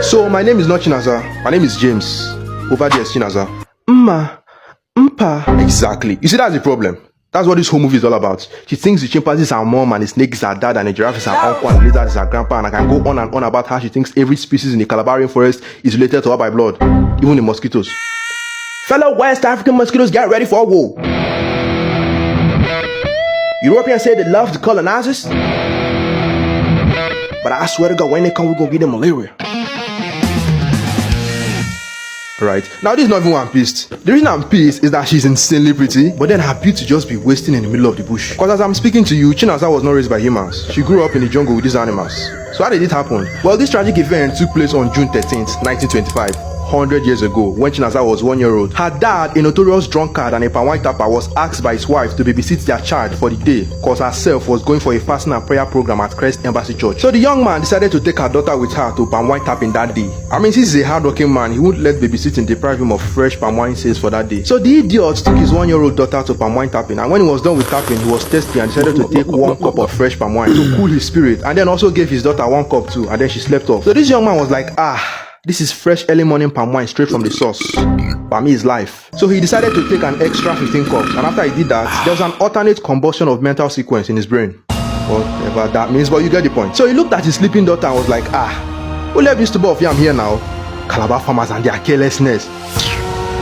So my name is not Chinaza, my name is James. Over there is Chinaza. Mpa. Exactly. You see, that's the problem. That's what this whole movie is all about. She thinks the chimpanzees are mom and the snake is her dad and the giraffe is her uncle and the lizard is her grandpa, and I can go on and on about how she thinks every species in the Calabar rainforest is related to her by blood, even the mosquitoes. Fellow West African mosquitoes, get ready for a war. Europeans say they love the colonizers, but I swear to God, when they come, we're gonna give them malaria. Right. Now, this is not even one piece. The reason I'm pissed is that she's insanely pretty, but then her beauty just be wasting in the middle of the bush. Because as I'm speaking to you, Chinaza was not raised by humans. She grew up in the jungle with these animals. So how did it happen? Well, this tragic event took place on June 13th, 1925. 100 years ago, when Chinaza was 1 year old. Her dad, a notorious drunkard and a palm wine tapper, was asked by his wife to babysit their child for the day because herself was going for a fasting and prayer program at Christ Embassy Church. So the young man decided to take her daughter with her to palm wine tapping that day. I mean, since he's a hardworking man, he wouldn't let babysitting deprive him of fresh palm wine sales for that day. So the idiot took his 1 year old daughter to palm wine tapping, and when he was done with tapping, he was thirsty and decided to take 1 cup of fresh palm wine to cool his spirit, and then also gave his daughter 1 cup too, and then she slept off. So this young man was like, this is fresh early morning palm wine straight from the source. Palm is life. So he decided to take an extra 15 cups, and after he did that, there was an alternate combustion of mental sequence in his brain. Whatever that means, but you get the point. So he looked at his sleeping daughter and was like, who left this tuber of yam here now? Calabar farmers and their carelessness.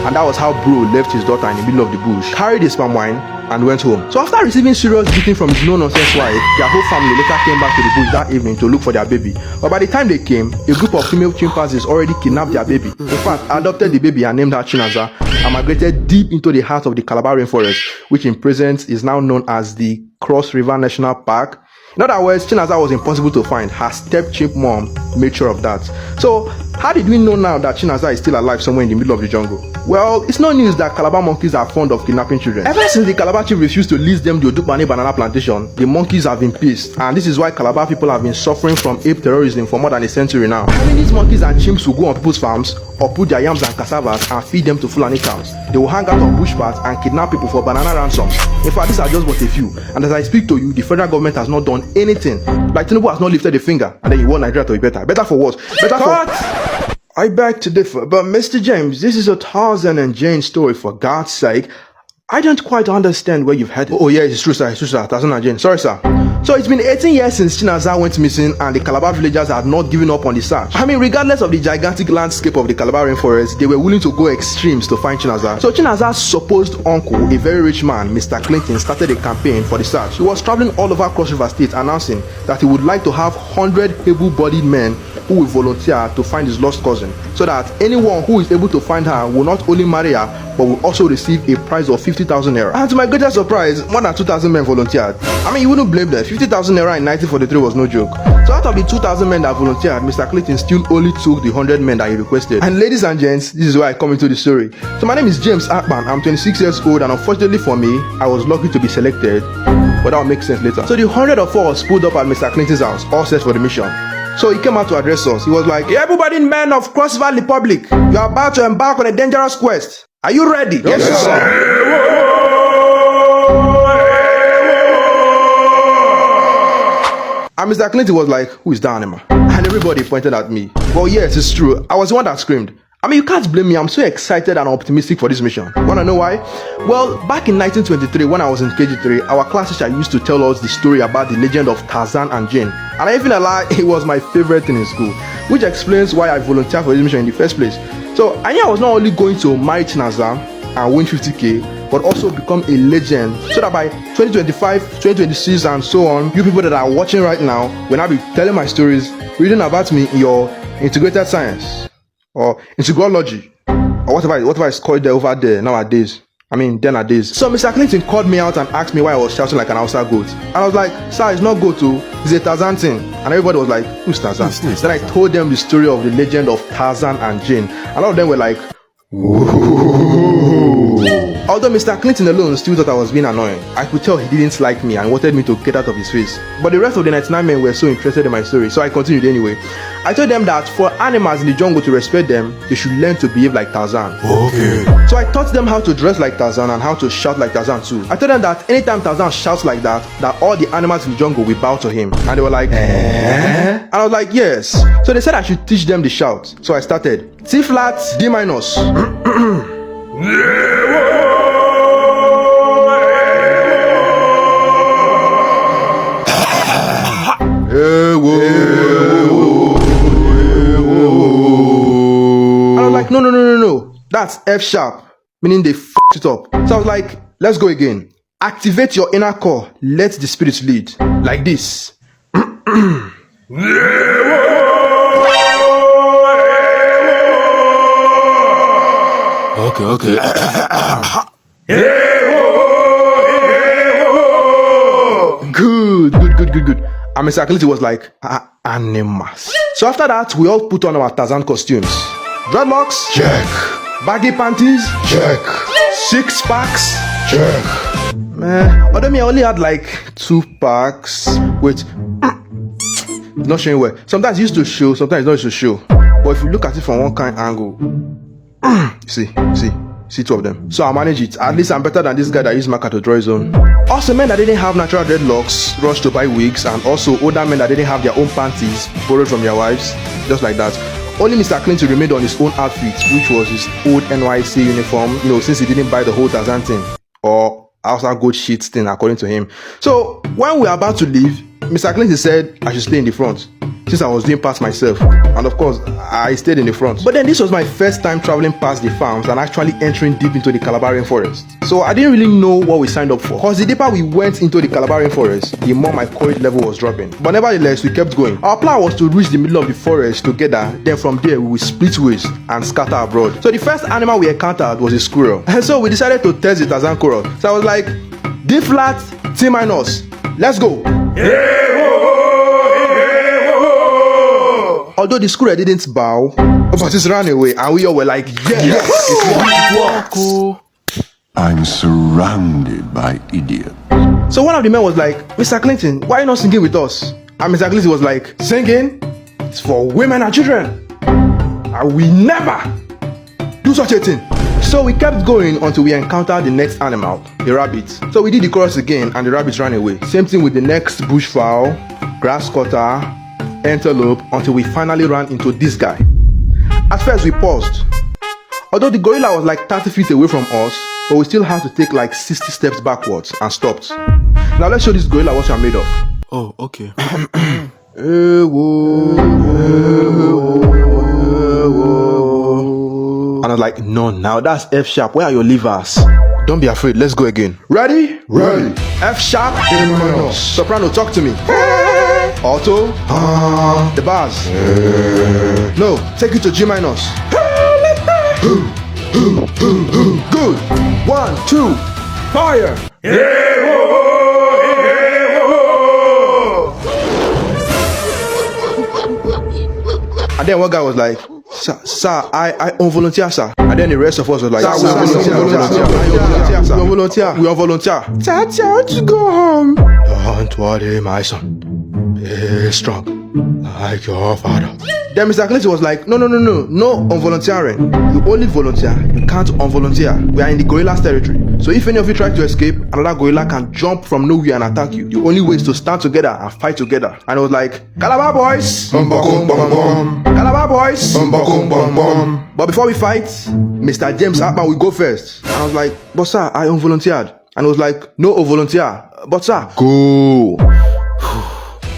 And that was how bro left his daughter in the middle of the bush, carried his palm wine, and went home. So after receiving serious beating from his no-nonsense wife, their whole family later came back to the bush that evening to look for their baby. But by the time they came, a group of female chimpanzees already kidnapped their baby. In fact, adopted the baby and named her Chinaza, and migrated deep into the heart of the Calabar rainforest, which in present is now known as the Cross River National Park. In other words, Chinaza was impossible to find. Her step-chimp mom made sure of that. So, how did we know now that Chinaza is still alive somewhere in the middle of the jungle? Well, it's no news that Calabar monkeys are fond of kidnapping children. Ever since the Calabar chief refused to lease them the Odukbane banana plantation, the monkeys have been pissed, and this is why Calabar people have been suffering from ape terrorism for more than a century now. I mean, these monkeys and chimps will go on people's farms, or put their yams and cassavas and feed them to Fulani cows. They will hang out on bush paths and kidnap people for banana ransoms. In fact, these are just but a few, and as I speak to you, the federal government has not done anything. Like Tinubu has not lifted a finger, and then you want Nigeria to be better. Better for what? Better for... I beg to differ, but Mr. James, this is a Tarzan Jane story, for God's sake. I don't quite understand where you've headed. Oh yeah, it's true sir, Tarzan Jane. Sorry sir. So it's been 18 years since Chinaza went missing and the Calabar villagers had not given up on the search. I mean, regardless of the gigantic landscape of the Calabar rainforest, they were willing to go extremes to find Chinaza. So Chinaza's supposed uncle, a very rich man, Mr. Clinton, started a campaign for the search. He was traveling all over Cross River State announcing that he would like to have 100 able-bodied men who will volunteer to find his lost cousin, so that anyone who is able to find her will not only marry her, but will also receive a prize of 50,000 naira. And to my greatest surprise, more than 2,000 men volunteered. I mean, you wouldn't blame them. 50,000 naira in 1943 was no joke. So out of the 2,000 men that volunteered, Mr. Clinton still only took the 100 men that he requested. And ladies and gents, this is where I come into the story. So my name is James Akpan. I'm 26 years old, and unfortunately for me, I was lucky to be selected, but that will make sense later. So the 100 of us pulled up at Mr. Clinton's house, all set for the mission. So he came out to address us. He was like, everybody men of Cross River Republic, you are about to embark on a dangerous quest. Are you ready? Yes, sir. And Mr. Clinton was like, who is that animal? And everybody pointed at me. Well, yes, it's true. I was the one that screamed. I mean, you can't blame me. I'm so excited and optimistic for this mission. Wanna know why? Well, back in 1923, when I was in KG3, our class teacher used to tell us the story about the legend of Tarzan and Jane. And I even lie, it was my favorite thing in school, which explains why I volunteered for this mission in the first place. So I knew I was not only going to marry Chinaza and win 50k, but also become a legend, so that by 2025, 2026 and so on, you people that are watching right now, when I be telling my stories, reading about me in your integrated science, or integrology, or whatever it's called there over there nowadays. I mean, then nowadays. So Mr. Clinton called me out and asked me why I was shouting like an Hausa goat. And I was like, sir, it's not goat too, it's a Tarzan thing. And everybody was like, who's Tarzan? Then I told them the story of the legend of Tarzan and Jane. And all of them were like, whoa. Although Mr. Clinton alone still thought I was being annoying, I could tell he didn't like me and wanted me to get out of his face. But the rest of the 99 men were so interested in my story, so I continued anyway. I told them that for animals in the jungle to respect them, they should learn to behave like Tarzan. Okay. So I taught them how to dress like Tarzan and how to shout like Tarzan too. I told them that anytime Tarzan shouts like that all the animals in the jungle will bow to him. And they were like, eh? And I was like, yes. So they said I should teach them the shout. So I started. T flat, D minus. And I was like, no. That's F sharp. Meaning they f***ed it up. So I was like, let's go again. Activate your inner core. Let the spirit lead. Like this. Okay. Good. And Mr. Clinton was like, animals. So after that, we all put on our Tarzan costumes. Dreadlocks? Check. Baggy panties? Check. 6 packs? Check. Although me, I only had like 2 packs. Wait. Not showing well. Sometimes it used to show, sometimes it not used to show. But if you look at it from one kind angle, see 2 of them. So I manage it. At least I'm better than this guy that used marker to draw his own. Also, men that didn't have natural dreadlocks rushed to buy wigs, and also older men that didn't have their own panties borrowed from their wives, just like that. Only Mr. Clinton remained on his own outfit, which was his old NYC uniform, since he didn't buy the whole Tarzan thing, or Hausa goat shit thing, according to him. So when we were about to leave, Mr. Clinton said I should stay in the front, since I was doing past myself, and of course I stayed in the front. But then this was my first time traveling past the farms and actually entering deep into the Calabar forest. So I didn't really know what we signed up for, because the deeper we went into the Calabar forest, the more my courage level was dropping. But nevertheless, we kept going. Our plan was to reach the middle of the forest together, then from there we would split ways and scatter abroad. So the first animal we encountered was a squirrel, and so we decided to test the Tarzan chorus. So I was like, D flat, T minus, let's go. Although the squirrel didn't bow, but it ran away, and we all were like, yes! I'm surrounded by idiots. So one of the men was like, Mr. Clinton, why are you not singing with us? And Mr. Clinton was like, singing? It's for women and children. I will never do such a thing. So we kept going until we encountered the next animal, the rabbit. So we did the chorus again, and the rabbit ran away. Same thing with the next bushfowl, grass cutter, antelope, until we finally ran into this guy. At first we paused. Although the gorilla was like 30 feet away from us, but we still had to take like 60 steps backwards and stopped. Now let's show this gorilla what we are made of. Oh, okay. And I was like, no, now that's F sharp. Where are your levers? Don't be afraid. Let's go again. Ready? Ready. F sharp. Soprano, talk to me. Alto. The bars. No, take it to G minus. Good. 1, 2, fire. And then one guy was like, sir, I volunteer, sir. And then the rest of us was like, we volunteer. Tati, I want to go home. Don't worry, my son. Be strong, like your father. Then Mr. Clinton was like, no volunteering. You only volunteer, you can't unvolunteer. We are in the gorilla's territory. So if any of you try to escape, another gorilla can jump from nowhere and attack you. The only way is to stand together and fight together. And I was like, Calabar boys! Calabar boys! But before we fight, Mr. James Hartman will go first. And I was like, but sir, I unvolunteered. And I was like, no volunteer. But sir, go!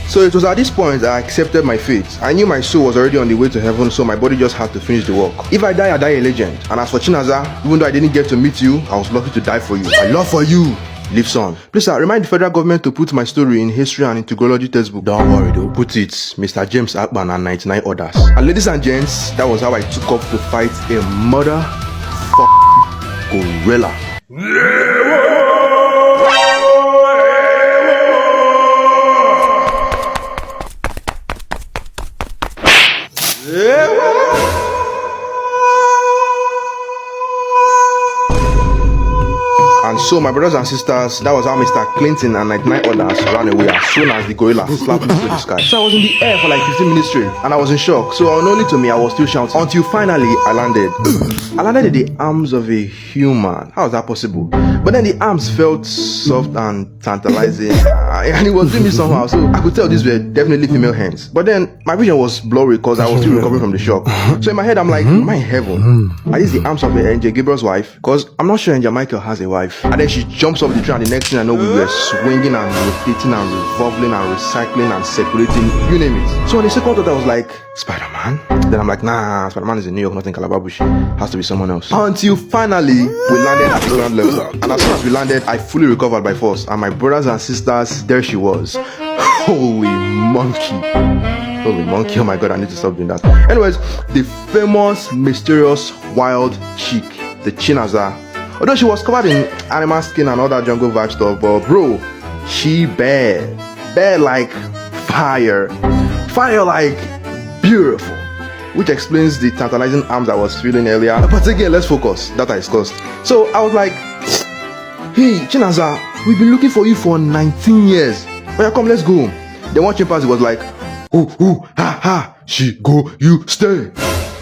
So it was at this point that I accepted my fate. I knew my soul was already on the way to heaven, so my body just had to finish the work. If I die, I die a legend. And as for Chinaza, even though I didn't get to meet you, I was lucky to die for you. My love for you lives on. Please sir, remind the federal government to put my story in history and integrology textbook. Don't worry, they'll put it. Mr. James Hartman and 99 others. And ladies and gents, that was how I took off to fight a mother gorilla. And so my brothers and sisters, that was how Mr. Clinton and 99 others ran away as soon as the gorilla slapped into the sky. So I was in the air for like 15 minutes straight, and I was in shock. So unknowingly to me, I was still shouting until finally I landed. I landed in the arms of a human. How is that possible? But then the arms felt soft and tantalizing, and it was doing me somehow. So I could tell these were definitely female hands. But then my vision was blurry because I was still recovering from the shock. So in my head, I'm like, am I in heaven? Are these the arms of Angel Gabriel's wife? Because I'm not sure Angel Michael has a wife. And then she jumps off the tree, and the next thing I know, we were swinging and rotating and revolving and recycling and circulating, you name it. So on the second thought, I was like, Spider-Man? Then I'm like, nah, Spider-Man is in New York, not in Calabar bush. Has to be someone else. Until finally, we landed at the ground level. And as soon as we landed, I fully recovered by force. And my brothers and sisters, there she was. Holy monkey. Holy monkey, oh my god, I need to stop doing that. Anyways, the famous, mysterious, wild chick, the Chinaza. Although she was covered in animal skin and all that jungle vibe stuff, but bro, she bare like fire. Fire like beautiful. Which explains the tantalizing arms I was feeling earlier. But again, let's focus. That I discussed. So I was like, hey, Chinaza, we've been looking for you for 19 years. Oh yeah, come, let's go. Then one chimpanzee was like, ooh, ha, ha, she go, you stay.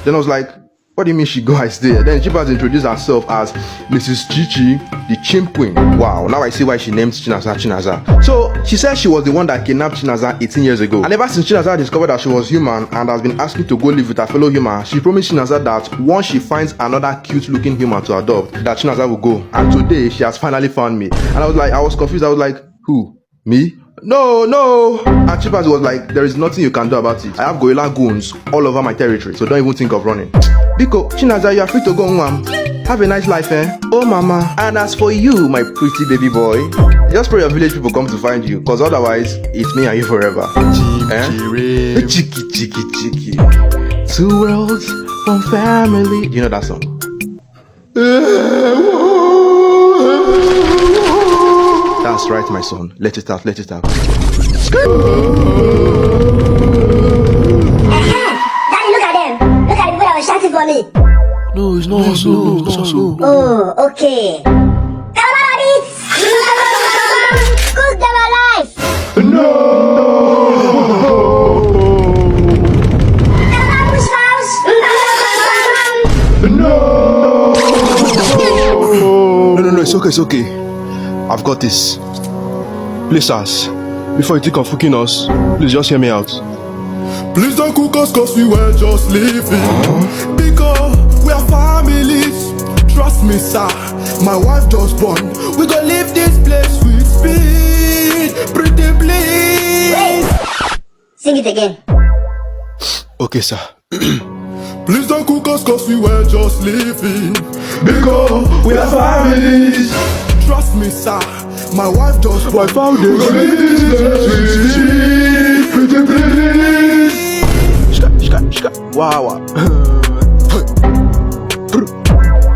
Then I was like, what do you mean she go, I stay? Then chimpanzee introduced herself as Mrs. Chichi, the chimp queen. Wow, now I see why she named Chinaza. So she said she was the one that kidnapped Chinaza 18 years ago. And ever since Chinaza discovered that she was human and has been asking to go live with her fellow human, she promised Chinaza that once she finds another cute looking human to adopt, that Chinaza will go. And today she has finally found me. And I was confused. I was like, who? Me? No. And chimpanzee was like, there is nothing you can do about it. I have gorilla goons all over my territory, so don't even think of running. Biko, Chinaza, you are free to go, Mwam. Have a nice life, eh? Oh, mama. And as for you, my pretty baby boy, just pray your village people come to find you, because otherwise, it's me and you forever. Eh? Chiki. 2 worlds, 1 family. You know that song? That's right, my son. Let it out. Daddy, look at them. Look at the people that were shouting for me. No, it's not so. Oh, okay. Calabar AniBits! Cook them alive! No! Calabar bush mouse! No, it's okay. I've got this. Please, us. Before you think of cooking us, please just hear me out. Please don't cook us cause we were just living. Because we are families. Trust me, sir. My wife just born. We gonna leave this place with speed. Pretty please. Wait! Sing it again. Okay, sir. Please don't cook us cause we were just living. Because we are families. Trust me, sir. My wife just born. We gonna leave this place with speed. Pretty please. Shka. Wow.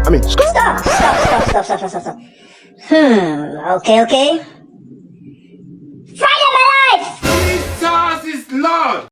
I mean, Stop. Okay.